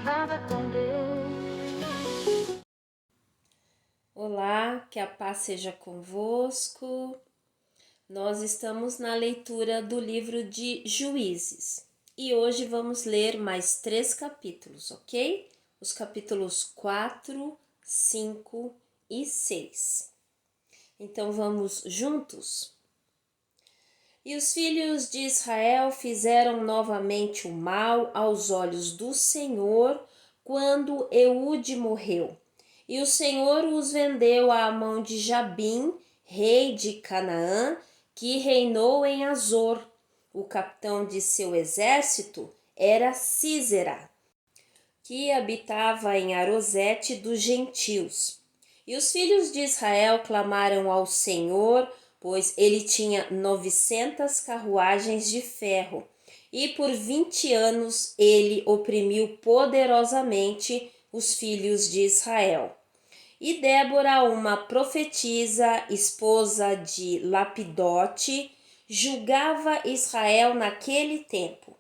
Estava com Deus. Olá, que a paz seja convosco. Nós estamos na leitura do livro de Juízes e hoje vamos ler mais 3 capítulos, ok? Os capítulos 4, 5 e 6. Então vamos juntos? E os filhos de Israel fizeram novamente o mal aos olhos do Senhor quando Eude morreu. E o Senhor os vendeu à mão de Jabim, rei de Canaã, que reinou em Azor. O capitão de seu exército era Sísera, que habitava em Arosete dos gentios. E os filhos de Israel clamaram ao Senhor, pois ele tinha 900 carruagens de ferro, e por 20 anos ele oprimiu poderosamente os filhos de Israel. E Débora, uma profetisa, esposa de Lapidote, julgava Israel naquele tempo.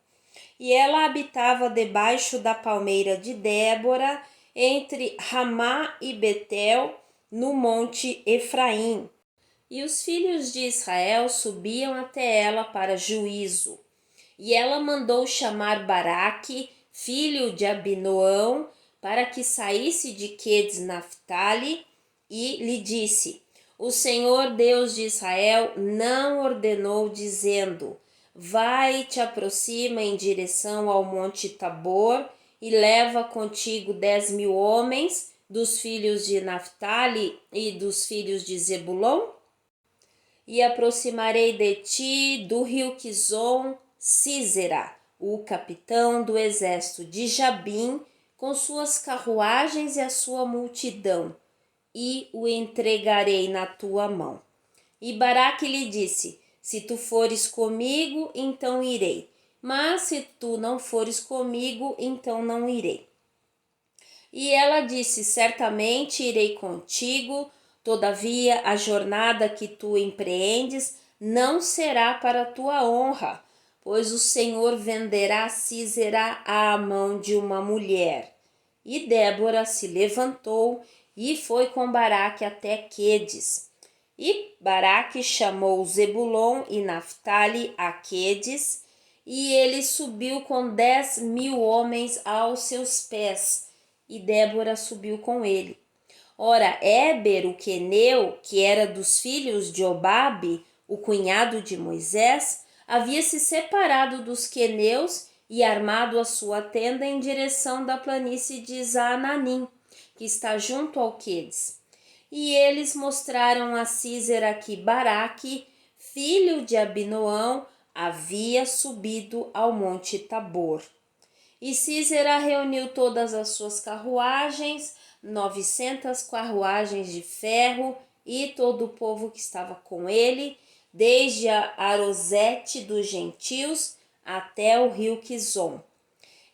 E ela habitava debaixo da palmeira de Débora, entre Ramá e Betel, no monte Efraim. E os filhos de Israel subiam até ela para juízo. E ela mandou chamar Baraque, filho de Abinoão, para que saísse de Quedes Naphtali, e lhe disse: O Senhor Deus de Israel não ordenou, dizendo: Vai e te aproxima em direção ao monte Tabor, e leva contigo 10.000 homens dos filhos de Naphtali e dos filhos de Zebulon? E aproximarei de ti do rio Quizon Sísera, o capitão do exército de Jabim, com suas carruagens e a sua multidão, e o entregarei na tua mão. E Baraque lhe disse: Se tu fores comigo, então irei, mas se tu não fores comigo, então não irei. E ela disse: Certamente irei contigo, todavia a jornada que tu empreendes não será para a tua honra, pois o Senhor venderá Sísera à mão de uma mulher. E Débora se levantou e foi com Baraque até Quedes. E Baraque chamou Zebulon e Naphtali a Quedes, e ele subiu com 10.000 homens aos seus pés, e Débora subiu com ele. Ora, Éber, o queneu, que era dos filhos de Obabe, o cunhado de Moisés, havia se separado dos queneus e armado a sua tenda em direção da planície de Zaananim, que está junto ao Quedes. E eles mostraram a Sísera que Baraque, filho de Abinoão, havia subido ao monte Tabor. E Sísera reuniu todas as suas carruagens, 900 carruagens de ferro, e todo o povo que estava com ele, desde a Arosete dos gentios até o rio Quizon.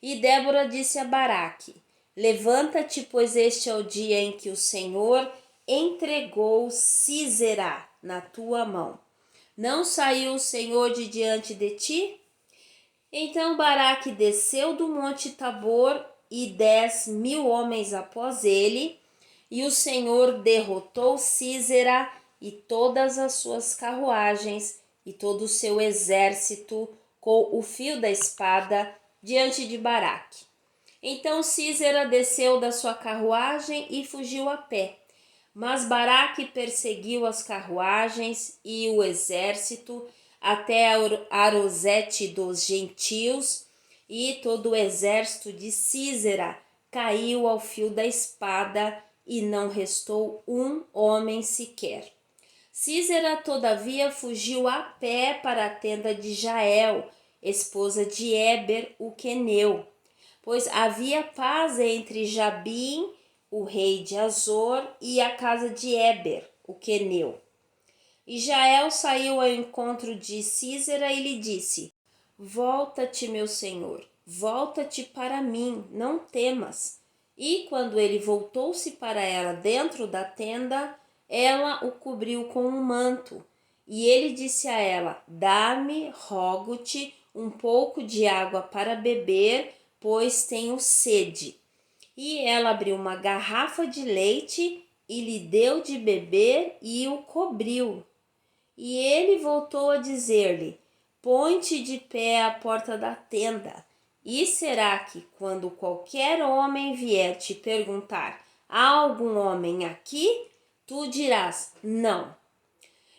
E Débora disse a Baraque: Levanta-te, pois este é o dia em que o Senhor entregou Sísera na tua mão. Não saiu o Senhor de diante de ti? Então Baraque desceu do monte Tabor e 10.000 homens após ele, e o Senhor derrotou Sísera e todas as suas carruagens e todo o seu exército com o fio da espada diante de Baraque. Então Sísera desceu da sua carruagem e fugiu a pé. Mas Baraque perseguiu as carruagens e o exército até Arosete dos gentios, e todo o exército de Sísera caiu ao fio da espada, e não restou um homem sequer. Sísera, todavia, fugiu a pé para a tenda de Jael, esposa de Éber, o queneu, pois havia paz entre Jabim, o rei de Azor, e a casa de Éber, o queneu. E Jael saiu ao encontro de Sísera e lhe disse: Volta-te, meu senhor, volta-te para mim, não temas. E quando ele voltou-se para ela dentro da tenda, ela o cobriu com um manto. E ele disse a ela: Dá-me, rogo-te, um pouco de água para beber, pois tenho sede. E ela abriu uma garrafa de leite e lhe deu de beber e o cobriu. E ele voltou a dizer-lhe: põe-te de pé à porta da tenda. E será que, quando qualquer homem vier te perguntar: há algum homem aqui? Tu dirás: não.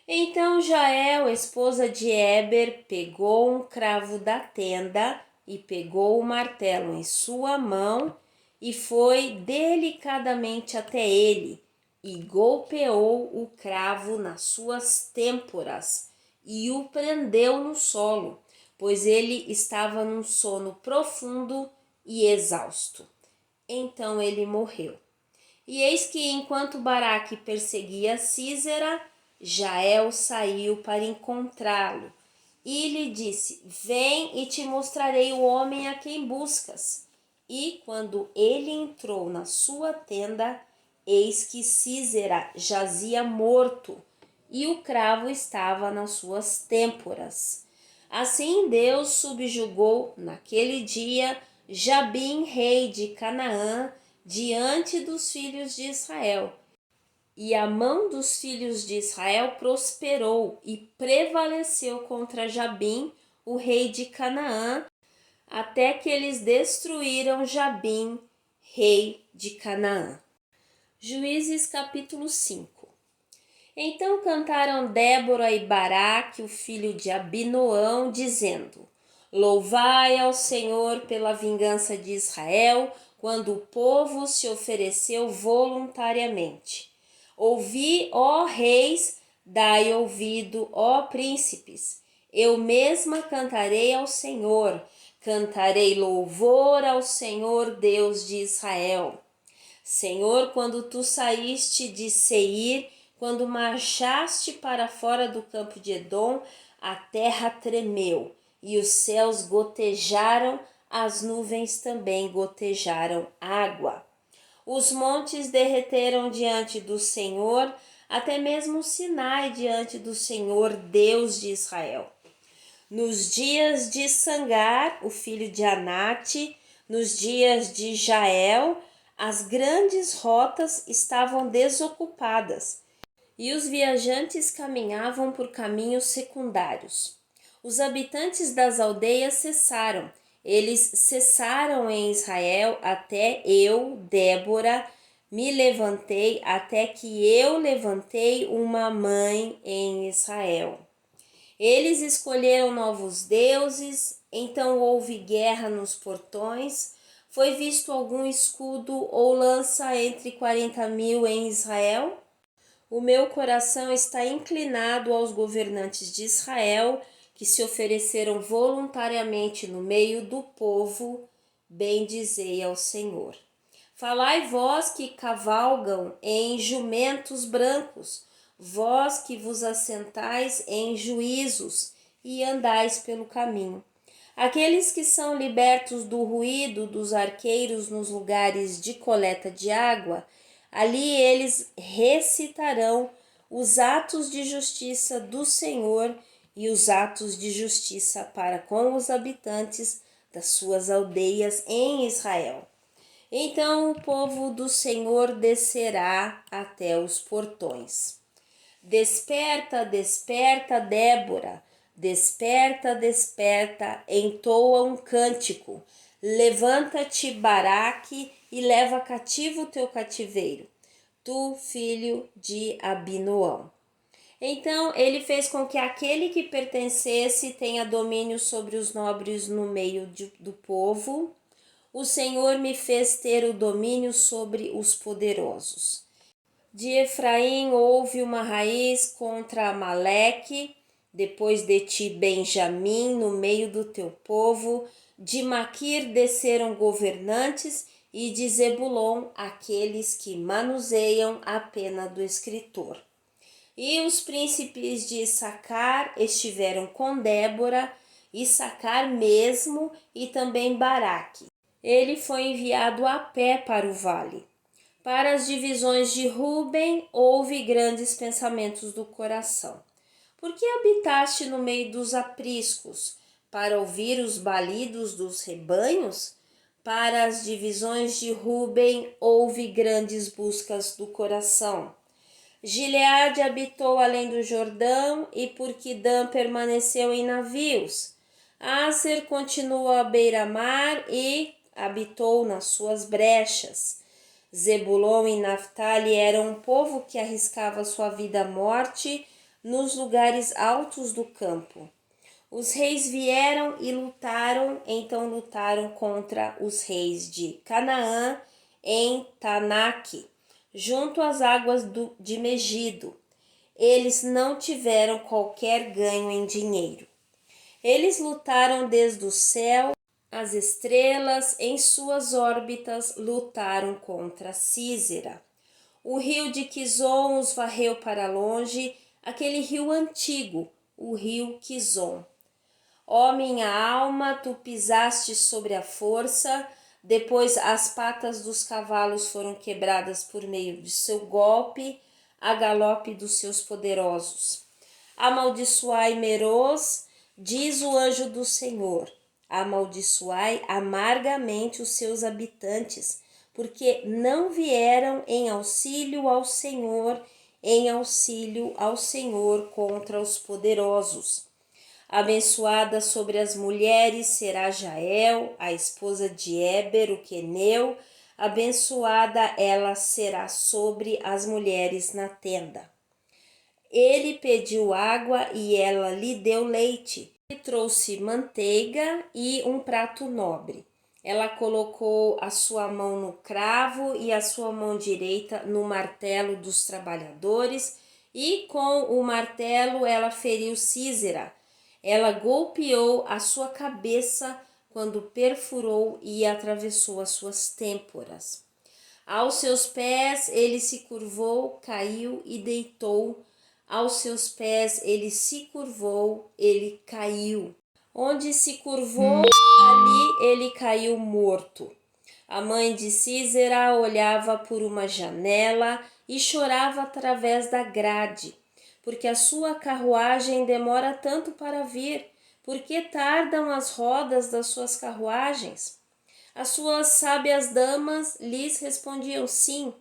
Então Jael, esposa de Eber, pegou um cravo da tenda e pegou o martelo em sua mão e foi delicadamente até ele e golpeou o cravo nas suas têmporas e o prendeu no solo, pois ele estava num sono profundo e exausto. Então ele morreu. E eis que, enquanto Baraque perseguia Sísera, Jael saiu para encontrá-lo e lhe disse: vem e te mostrarei o homem a quem buscas. E quando ele entrou na sua tenda, eis que Sísera jazia morto e o cravo estava nas suas têmporas. Assim Deus subjugou naquele dia Jabim, rei de Canaã, diante dos filhos de Israel. E a mão dos filhos de Israel prosperou e prevaleceu contra Jabim, o rei de Canaã, até que eles destruíram Jabim, rei de Canaã. Juízes capítulo 5. Então cantaram Débora e Baraque, o filho de Abinoão, dizendo: louvai ao Senhor pela vingança de Israel, quando o povo se ofereceu voluntariamente. Ouvi, ó reis, dai ouvido, ó príncipes. Eu mesma cantarei ao Senhor, cantarei louvor ao Senhor Deus de Israel. Senhor, quando tu saíste de Seir, quando marchaste para fora do campo de Edom, a terra tremeu e os céus gotejaram, as nuvens também gotejaram água. Os montes derreteram diante do Senhor, até mesmo o Sinai diante do Senhor, Deus de Israel. Nos dias de Sangar, o filho de Anate, nos dias de Jael, as grandes rotas estavam desocupadas e os viajantes caminhavam por caminhos secundários. Os habitantes das aldeias cessaram. Eles cessaram em Israel até eu, Débora, me levantei, até que eu levantei uma mãe em Israel. Eles escolheram novos deuses, então houve guerra nos portões. Foi visto algum escudo ou lança entre 40.000 em Israel? O meu coração está inclinado aos governantes de Israel, que se ofereceram voluntariamente no meio do povo. Bendizei ao Senhor. Falai vós que cavalgam em jumentos brancos, vós que vos assentais em juízos e andais pelo caminho. Aqueles que são libertos do ruído dos arqueiros nos lugares de coleta de água, ali eles recitarão os atos de justiça do Senhor e os atos de justiça para com os habitantes das suas aldeias em Israel. Então o povo do Senhor descerá até os portões. Desperta, desperta, Débora, desperta, desperta, entoa um cântico. Levanta-te, Baraque, e leva cativo o teu cativeiro, tu, filho de Abinoão. Então ele fez com que aquele que pertencesse tenha domínio sobre os nobres no meio do povo. O Senhor me fez ter o domínio sobre os poderosos. De Efraim houve uma raiz contra Amaleque, depois de ti Benjamim no meio do teu povo. De Maquir desceram governantes e de Zebulon aqueles que manuseiam a pena do escritor. E os príncipes de Issacar estiveram com Débora, Issacar mesmo e também Baraque. Ele foi enviado a pé para o vale. Para as divisões de Ruben houve grandes pensamentos do coração. Por que habitaste no meio dos apriscos, para ouvir os balidos dos rebanhos? Para as divisões de Ruben houve grandes buscas do coração. Gileade habitou além do Jordão, e por Quidã permaneceu em navios. Aser continuou à beira-mar e habitou nas suas brechas. Zebulon e Naftali eram um povo que arriscava sua vida à morte nos lugares altos do campo. Os reis vieram e então lutaram contra os reis de Canaã em Tanaque, junto às águas de Megido. Eles não tiveram qualquer ganho em dinheiro. Eles lutaram desde o céu, as estrelas em suas órbitas lutaram contra Císera. O rio de Quizon os varreu para longe, aquele rio antigo, o rio Quizon. Ó minha alma, tu pisaste sobre a força, depois as patas dos cavalos foram quebradas por meio de seu golpe, a galope dos seus poderosos. Amaldiçoai Meroz, diz o anjo do Senhor, amaldiçoai amargamente os seus habitantes, porque não vieram em auxílio ao Senhor contra os poderosos. Abençoada sobre as mulheres será Jael, a esposa de Éber, o queneu. Abençoada ela será sobre as mulheres na tenda. Ele pediu água e ela lhe deu leite. Ele trouxe manteiga e um prato nobre. Ela colocou a sua mão no cravo e a sua mão direita no martelo dos trabalhadores, e com o martelo ela feriu Císera. Ela golpeou a sua cabeça quando perfurou e atravessou as suas têmporas. Aos seus pés ele se curvou, caiu e deitou. Aos seus pés ele se curvou, ele caiu. Onde se curvou, ali ele caiu morto. A mãe de Císera olhava por uma janela e chorava através da grade, porque a sua carruagem demora tanto para vir, porque tardam as rodas das suas carruagens. As suas sábias damas lhes respondiam sim.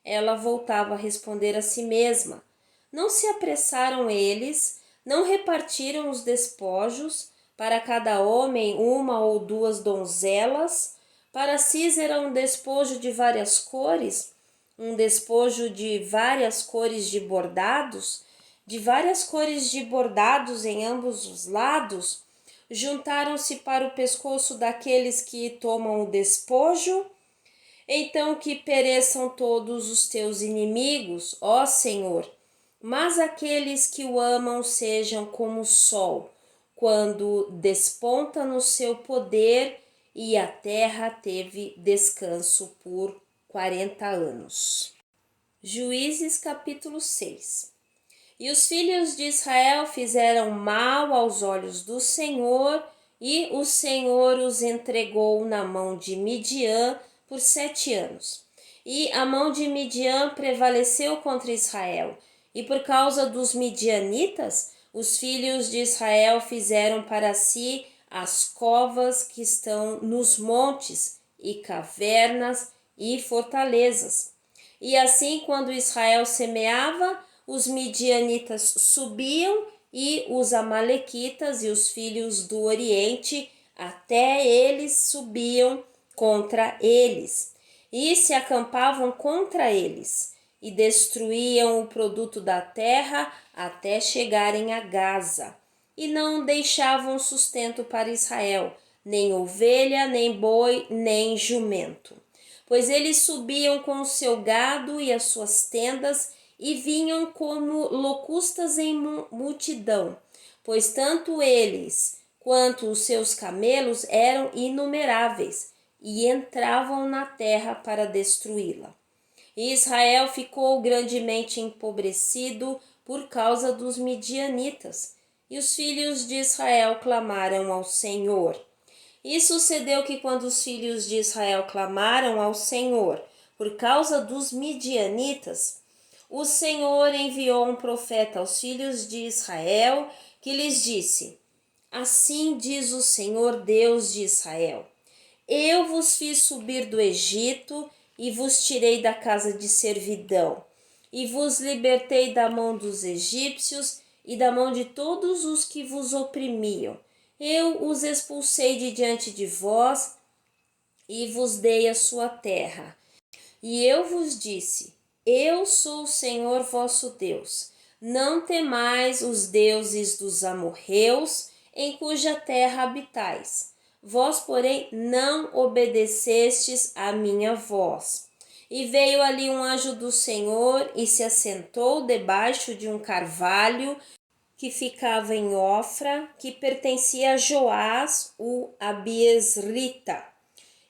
Ela voltava a responder a si mesma. Não se apressaram eles, não repartiram os despojos, para cada homem uma ou duas donzelas, para Císera um despojo de várias cores, um despojo de várias cores de bordados em ambos os lados. Juntaram-se para o pescoço daqueles que tomam o despojo. Então que pereçam todos os teus inimigos, ó Senhor, mas aqueles que o amam sejam como o sol, quando desponta no seu poder, e a terra teve descanso por 40 anos. Juízes capítulo 6. E os filhos de Israel fizeram mal aos olhos do Senhor, e o Senhor os entregou na mão de Midian por 7 anos. E a mão de Midian prevaleceu contra Israel, e por causa dos midianitas, os filhos de Israel fizeram para si as covas que estão nos montes, e cavernas e fortalezas. E assim, quando Israel semeava, os midianitas subiam, e os amalequitas e os filhos do Oriente até eles subiam contra eles, e se acampavam contra eles, e destruíam o produto da terra até chegarem a Gaza, e não deixavam sustento para Israel, nem ovelha, nem boi, nem jumento. Pois eles subiam com o seu gado e as suas tendas, e vinham como locustas em multidão, pois tanto eles quanto os seus camelos eram inumeráveis, e entravam na terra para destruí-la. E Israel ficou grandemente empobrecido por causa dos midianitas, e os filhos de Israel clamaram ao Senhor. E sucedeu que, quando os filhos de Israel clamaram ao Senhor por causa dos midianitas, o Senhor enviou um profeta aos filhos de Israel, que lhes disse: Assim diz o Senhor Deus de Israel: Eu vos fiz subir do Egito e vos tirei da casa de servidão, e vos libertei da mão dos egípcios e da mão de todos os que vos oprimiam. Eu os expulsei de diante de vós e vos dei a sua terra. E eu vos disse: Eu sou o Senhor vosso Deus. Não temais os deuses dos amorreus, em cuja terra habitais. Vós, porém, não obedecestes à minha voz. E veio ali um anjo do Senhor e se assentou debaixo de um carvalho que ficava em Ofra, que pertencia a Joás, o Abiesrita.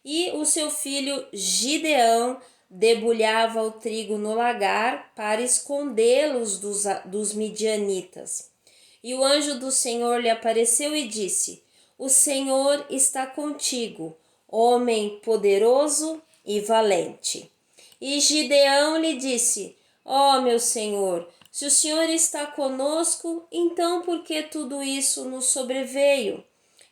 E o seu filho Gideão debulhava o trigo no lagar para escondê-los dos midianitas. E o anjo do Senhor lhe apareceu e disse: O Senhor está contigo, homem poderoso e valente. E Gideão lhe disse: Ó meu Senhor, se o Senhor está conosco, então por que tudo isso nos sobreveio?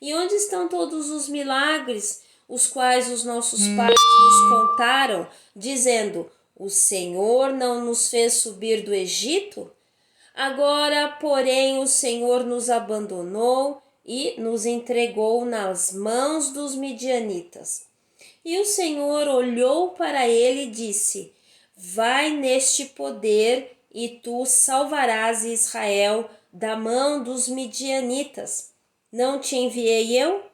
E onde estão todos os milagres os quais os nossos pais nos contaram, dizendo: O Senhor não nos fez subir do Egito? Agora, porém, o Senhor nos abandonou e nos entregou nas mãos dos midianitas. E o Senhor olhou para ele e disse: Vai neste poder e tu salvarás Israel da mão dos midianitas. Não te enviei eu?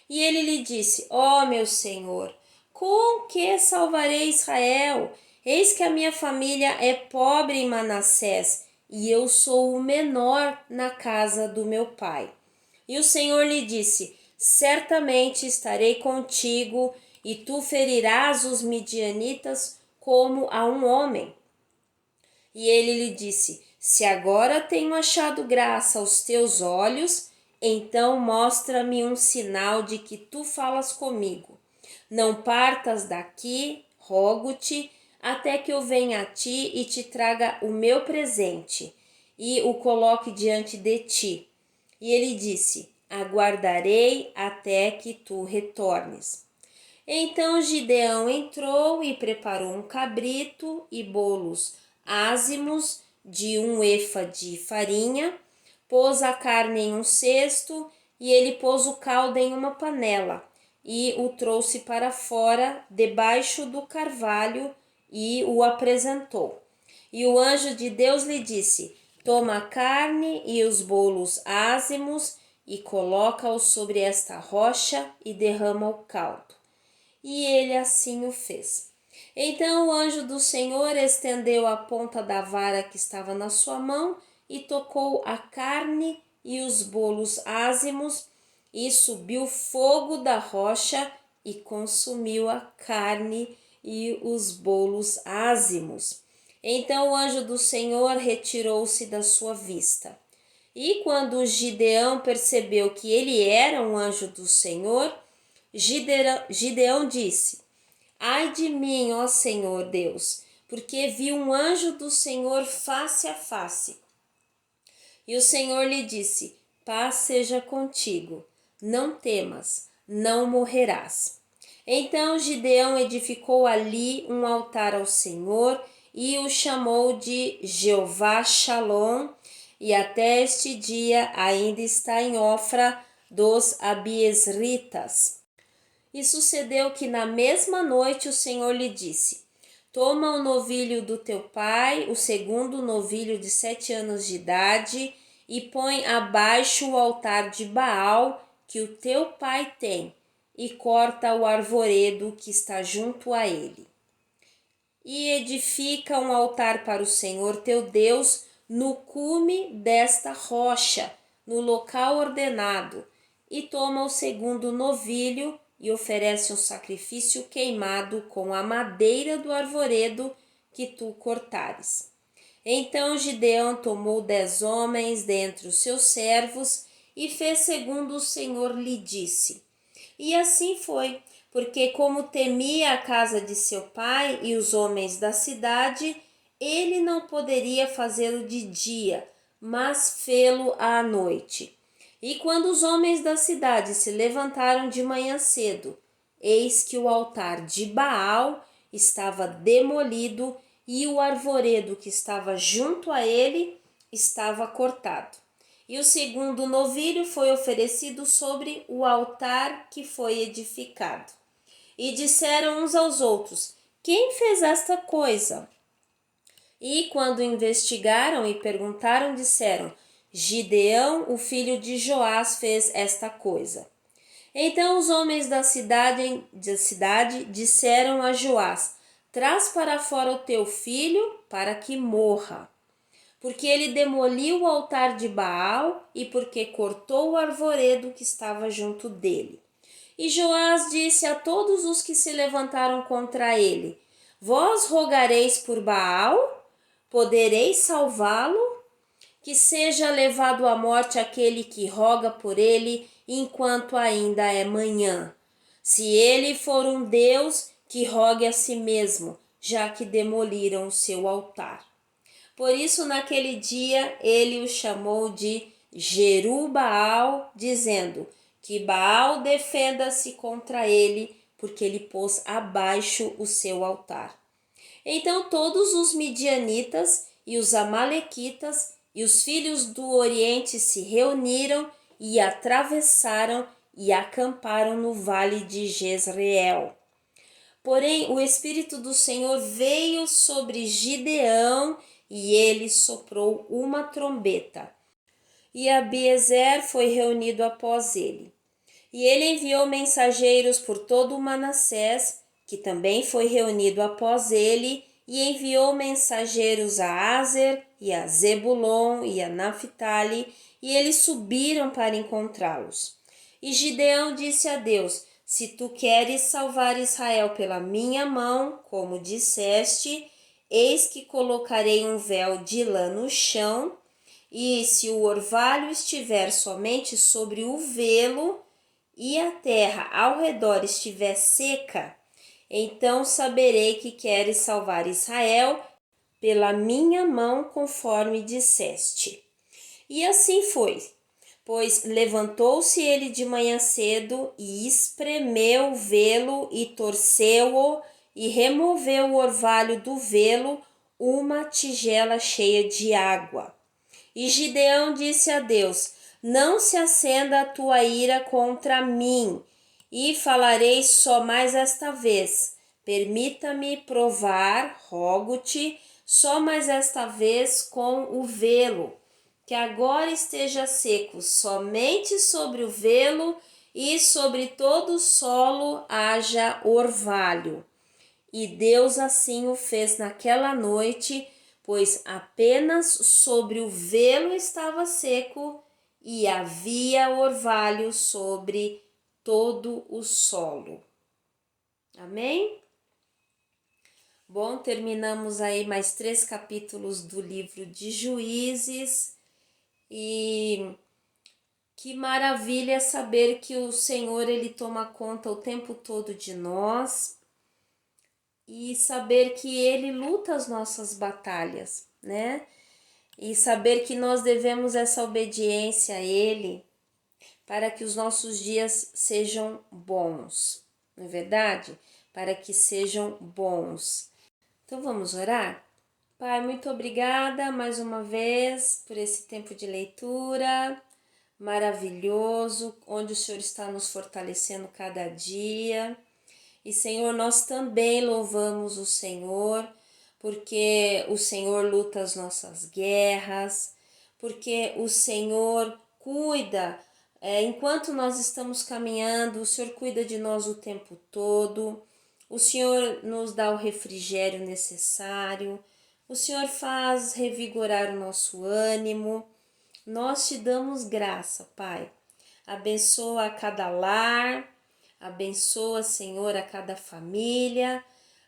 E ele lhe disse: Ó meu Senhor, com que salvarei Israel? Eis que a minha família é pobre em Manassés, e eu sou o menor na casa do meu pai. E o Senhor lhe disse: Certamente estarei contigo, e tu ferirás os midianitas como a um homem. E ele lhe disse: Se agora tenho achado graça aos teus olhos, então mostra-me um sinal de que tu falas comigo. Não partas daqui, rogo-te, até que eu venha a ti e te traga o meu presente e o coloque diante de ti. E ele disse: Aguardarei até que tu retornes. Então Gideão entrou e preparou um cabrito e bolos ázimos de 1 efa de farinha, pôs a carne em um cesto e ele pôs o caldo em uma panela e o trouxe para fora debaixo do carvalho e o apresentou. E o anjo de Deus lhe disse: Toma a carne e os bolos ázimos e coloca-os sobre esta rocha e derrama o caldo. E ele assim o fez. Então o anjo do Senhor estendeu a ponta da vara que estava na sua mão e tocou a carne e os bolos ázimos, e subiu fogo da rocha e consumiu a carne e os bolos ázimos. Então o anjo do Senhor retirou-se da sua vista. E quando Gideão percebeu que ele era um anjo do Senhor, Gideão disse: Ai de mim, ó Senhor Deus, porque vi um anjo do Senhor face a face. E o Senhor lhe disse: Paz seja contigo, não temas, não morrerás. Então Gideão edificou ali um altar ao Senhor e o chamou de Jeová Shalom, e até este dia ainda está em Ofra dos Abiesritas. E sucedeu que na mesma noite o Senhor lhe disse: Toma o novilho do teu pai, o segundo novilho de 7 anos de idade, e põe abaixo o altar de Baal que o teu pai tem, e corta o arvoredo que está junto a ele. E edifica um altar para o Senhor teu Deus no cume desta rocha, no local ordenado, e toma o segundo novilho e oferece um sacrifício queimado com a madeira do arvoredo que tu cortares. Então Gideão tomou 10 homens dentre os seus servos e fez segundo o Senhor lhe disse. E assim foi, porque como temia a casa de seu pai e os homens da cidade, ele não poderia fazê-lo de dia, mas fê-lo à noite. E quando os homens da cidade se levantaram de manhã cedo, eis que o altar de Baal estava demolido e o arvoredo que estava junto a ele estava cortado. E o segundo novilho foi oferecido sobre o altar que foi edificado. E disseram uns aos outros: quem fez esta coisa? E quando investigaram e perguntaram, disseram: Gideão, o filho de Joás, fez esta coisa. Então os homens da cidade disseram a Joás: traz para fora o teu filho para que morra. Porque ele demoliu o altar de Baal e porque cortou o arvoredo que estava junto dele. E Joás disse a todos os que se levantaram contra ele: vós rogareis por Baal? Podereis salvá-lo? Que seja levado à morte aquele que roga por ele enquanto ainda é manhã. Se ele for um Deus, que rogue a si mesmo, já que demoliram o seu altar. Por isso, naquele dia, ele o chamou de Jerubbaal, dizendo: que Baal defenda-se contra ele, porque ele pôs abaixo o seu altar. Então todos os midianitas e os amalequitas e os filhos do Oriente se reuniram e atravessaram e acamparam no vale de Jezreel. Porém, o Espírito do Senhor veio sobre Gideão e ele soprou uma trombeta. E Abiezer foi reunido após ele. E ele enviou mensageiros por todo o Manassés, que também foi reunido após ele, e enviou mensageiros a Aser e a Zebulon e a Naphtali, e eles subiram para encontrá-los. E Gideão disse a Deus: se tu queres salvar Israel pela minha mão, como disseste, eis que colocarei um véu de lã no chão, e se o orvalho estiver somente sobre o velo, e a terra ao redor estiver seca, então saberei que queres salvar Israel pela minha mão, conforme disseste. E assim foi, pois levantou-se ele de manhã cedo e espremeu o velo e torceu-o e removeu o orvalho do velo, uma tigela cheia de água. E Gideão disse a Deus: não se acenda a tua ira contra mim, e falarei só mais esta vez. Permita-me provar, rogo-te, só mais esta vez com o velo, que agora esteja seco somente sobre o velo, e sobre todo o solo haja orvalho. E Deus assim o fez naquela noite, pois apenas sobre o velo estava seco e havia orvalho sobre todo o solo. Amém? Bom, terminamos aí mais 3 capítulos do livro de Juízes e que maravilha saber que o Senhor ele toma conta o tempo todo de nós e saber que ele luta as nossas batalhas, né? E saber que nós devemos essa obediência a ele para que os nossos dias sejam bons, não é verdade? Para que sejam bons. Então vamos orar? Pai, muito obrigada mais uma vez por esse tempo de leitura maravilhoso, onde o Senhor está nos fortalecendo cada dia. E Senhor, nós também louvamos o Senhor, porque o Senhor luta as nossas guerras, porque o Senhor cuida, enquanto nós estamos caminhando, o Senhor cuida de nós o tempo todo, o Senhor nos dá o refrigério necessário, o Senhor faz revigorar o nosso ânimo. Nós te damos graça, Pai. Abençoa a cada lar, abençoa, Senhor, a cada família.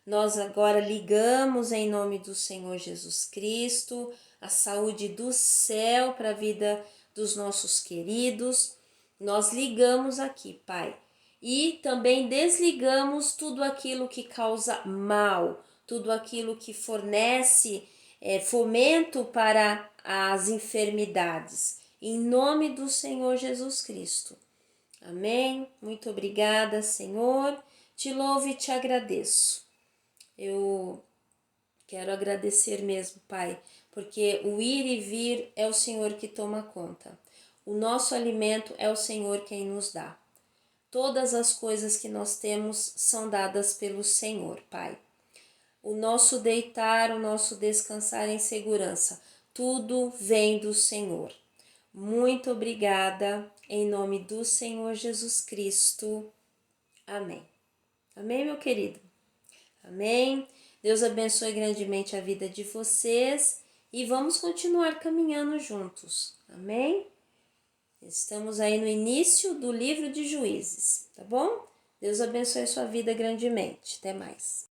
Nós agora ligamos em nome do Senhor Jesus Cristo a saúde do céu para a vida dos nossos queridos. Nós ligamos aqui, Pai, e também desligamos tudo aquilo que causa mal, tudo aquilo que fornece fomento para as enfermidades. Em nome do Senhor Jesus Cristo. Amém? Muito obrigada, Senhor, Te louvo e te agradeço. Eu quero agradecer mesmo, Pai, porque o ir e vir é o Senhor que toma conta. O nosso alimento é o Senhor quem nos dá. Todas as coisas que nós temos são dadas pelo Senhor, Pai. O nosso deitar, o nosso descansar em segurança, tudo vem do Senhor. Muito obrigada, em nome do Senhor Jesus Cristo. Amém. Amém, meu querido? Amém. Deus abençoe grandemente a vida de vocês e vamos continuar caminhando juntos. Amém? Estamos aí no início do livro de Juízes, tá bom? Deus abençoe a sua vida grandemente. Até mais.